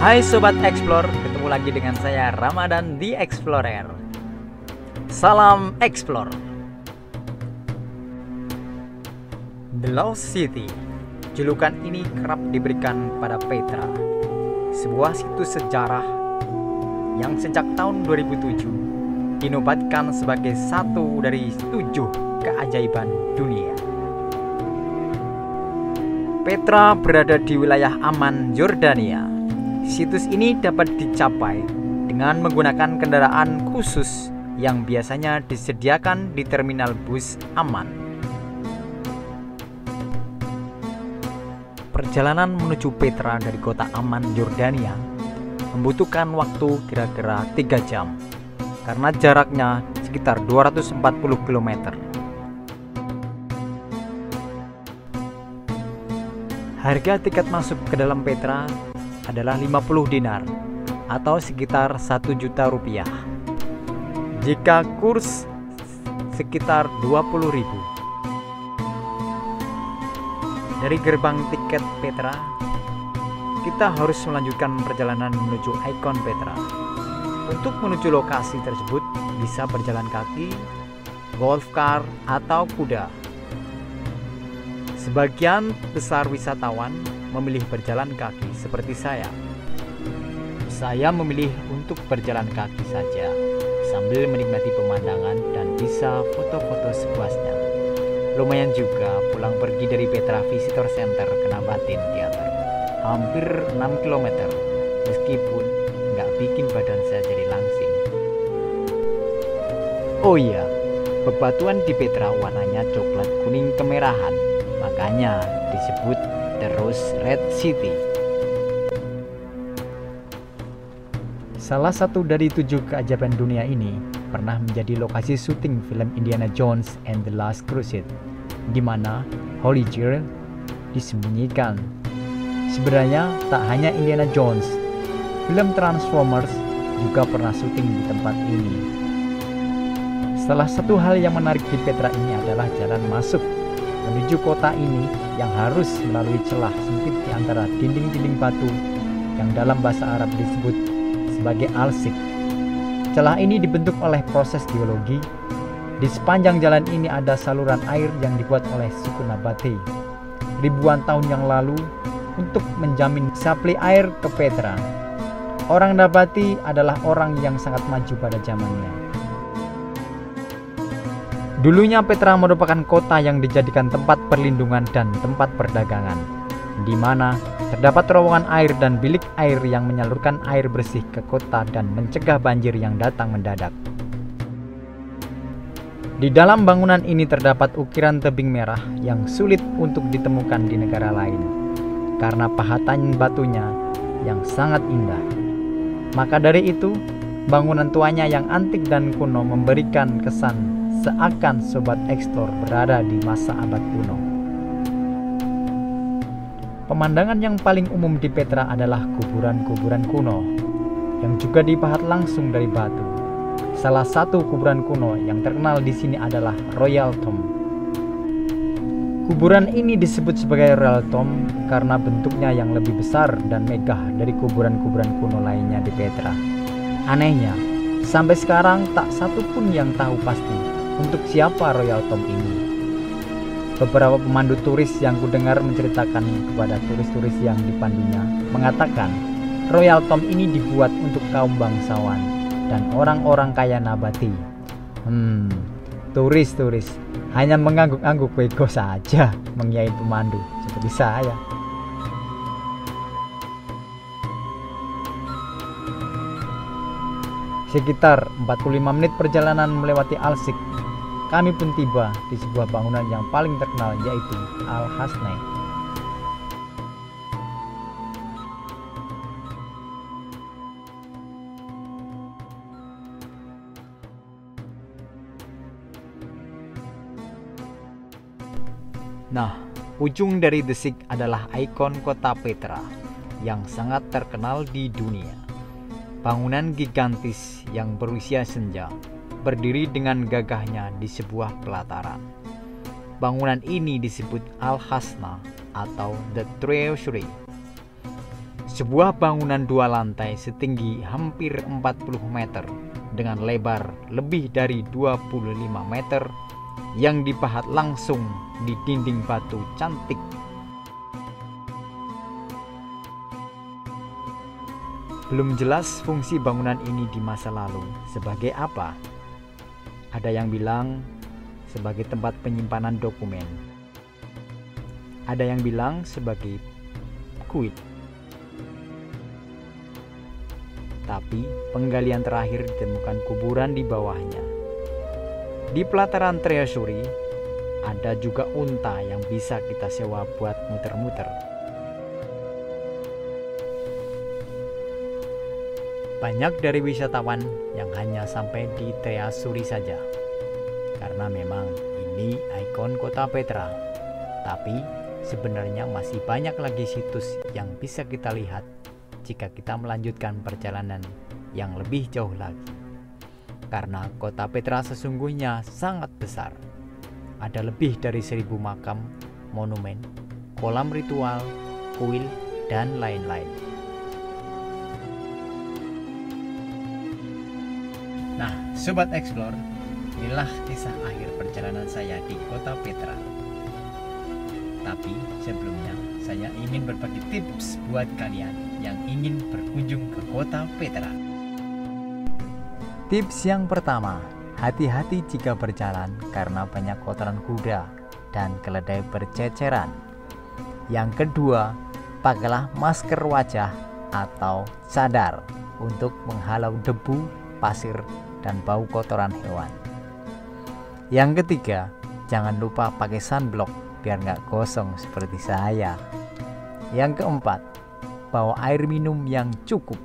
Hai Sobat Explore, ketemu lagi dengan saya Ramadan The Explorer. Salam Explore. The Lost City, julukan ini kerap diberikan pada Petra, sebuah situs sejarah yang sejak tahun 2007 dinobatkan sebagai satu dari 7 keajaiban dunia. Petra berada di wilayah Amman, Yordania. Situs ini dapat dicapai dengan menggunakan kendaraan khusus yang biasanya disediakan di terminal bus Amman. Perjalanan menuju Petra dari kota Amman, Yordania membutuhkan waktu kira-kira 3 jam karena jaraknya sekitar 240 km. Harga tiket masuk ke dalam Petra adalah 50 dinar atau sekitar 1 juta rupiah. Jika kurs sekitar 20.000. Dari gerbang tiket Petra, kita harus melanjutkan perjalanan menuju ikon Petra. Untuk menuju lokasi tersebut bisa berjalan kaki, golf car, atau kuda. Sebagian besar wisatawan memilih berjalan kaki seperti saya. Saya memilih untuk berjalan kaki saja sambil menikmati pemandangan dan bisa foto-foto sepuasnya. Lumayan juga pulang pergi dari Petra Visitor Center ke Nabatin Theater. Hampir 6 km, meskipun nggak bikin badan saya jadi langsing. Oh iya, bebatuan di Petra warnanya coklat kuning kemerahan, makanya disebut The Rose Red City. Salah satu dari 7 keajaiban dunia ini pernah menjadi lokasi syuting film Indiana Jones and the Last Crusade, di mana Holy Grail disembunyikan. Sebenarnya tak hanya Indiana Jones, film Transformers juga pernah syuting di tempat ini. Salah satu hal yang menarik di Petra ini adalah jalan masuk menuju kota ini yang harus melalui celah sempit di antara dinding-dinding batu yang dalam bahasa Arab disebut sebagai alsik. Celah ini dibentuk oleh proses geologi. Di sepanjang jalan ini ada saluran air yang dibuat oleh suku Nabati ribuan tahun yang lalu untuk menjamin suplai air ke Petra. Orang Nabati adalah orang yang sangat maju pada zamannya. Dulunya Petra merupakan kota yang dijadikan tempat perlindungan dan tempat perdagangan, di mana terdapat terowongan air dan bilik air yang menyalurkan air bersih ke kota dan mencegah banjir yang datang mendadak. Di dalam bangunan ini terdapat ukiran tebing merah yang sulit untuk ditemukan di negara lain, karena pahatan batunya yang sangat indah. Maka dari itu, bangunan tuanya yang antik dan kuno memberikan kesan seakan Sobat Explore berada di masa abad kuno. Pemandangan yang paling umum di Petra adalah kuburan-kuburan kuno yang juga dipahat langsung dari batu. Salah satu kuburan kuno yang terkenal di sini adalah Royal Tomb. Kuburan ini disebut sebagai Royal Tomb karena bentuknya yang lebih besar dan megah dari kuburan-kuburan kuno lainnya di Petra. Anehnya, sampai sekarang tak satu pun yang tahu pasti untuk siapa Royal Tomb ini. Beberapa pemandu turis yang kudengar menceritakan kepada turis-turis yang dipandunya mengatakan Royal Tomb ini dibuat untuk kaum bangsawan dan orang-orang kaya Nabati. Turis-turis hanya mengangguk-angguk bego saja mengiyain pemandu seperti saya. Sekitar 45 menit perjalanan melewati Alsik, kami pun tiba di sebuah bangunan yang paling terkenal, yaitu Al-Hasneh. Nah, ujung dari desik adalah ikon kota Petra yang sangat terkenal di dunia. Bangunan gigantis yang berusia senja, berdiri dengan gagahnya di sebuah pelataran. Bangunan ini disebut Al-Hasnah atau The Treasury. Sebuah bangunan 2 lantai setinggi hampir 40 meter dengan lebar lebih dari 25 meter yang dipahat langsung di dinding batu cantik. Belum jelas fungsi bangunan ini di masa lalu sebagai apa. Ada yang bilang sebagai tempat penyimpanan dokumen. Ada yang bilang sebagai kuil. Tapi penggalian terakhir ditemukan kuburan di bawahnya. Di pelataran Treasury ada juga unta yang bisa kita sewa buat muter-muter. Banyak dari wisatawan yang hanya sampai di Treasury saja, karena memang ini ikon kota Petra. Tapi sebenarnya masih banyak lagi situs yang bisa kita lihat jika kita melanjutkan perjalanan yang lebih jauh lagi. Karena kota Petra sesungguhnya sangat besar. Ada lebih dari 1000 makam, monumen, kolam ritual, kuil, dan lain-lain. Nah, Sobat Explore, inilah kisah akhir perjalanan saya di kota Petra. Tapi sebelumnya, saya ingin berbagi tips buat kalian yang ingin berkunjung ke kota Petra. Tips yang pertama, hati-hati jika berjalan karena banyak kotoran kuda dan keledai berceceran. Yang kedua, pakailah masker wajah atau cadar untuk menghalau debu, pasir, dan bau kotoran hewan. Yang ketiga, jangan lupa pakai sunblock biar nggak gosong seperti saya. Yang keempat, bawa air minum yang cukup.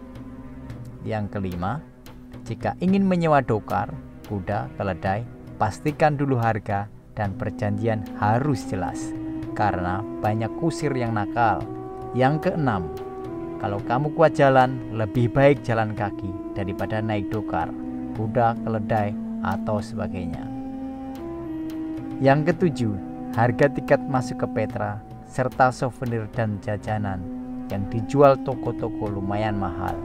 Yang kelima, jika ingin menyewa dokar, kuda, keledai, pastikan dulu harga dan perjanjian harus jelas, karena banyak kusir yang nakal. Yang keenam, kalau kamu kuat jalan, lebih baik jalan kaki daripada naik dokar, kuda, keledai, atau sebagainya. Yang ketujuh, harga tiket masuk ke Petra serta souvenir dan jajanan yang dijual toko-toko lumayan mahal.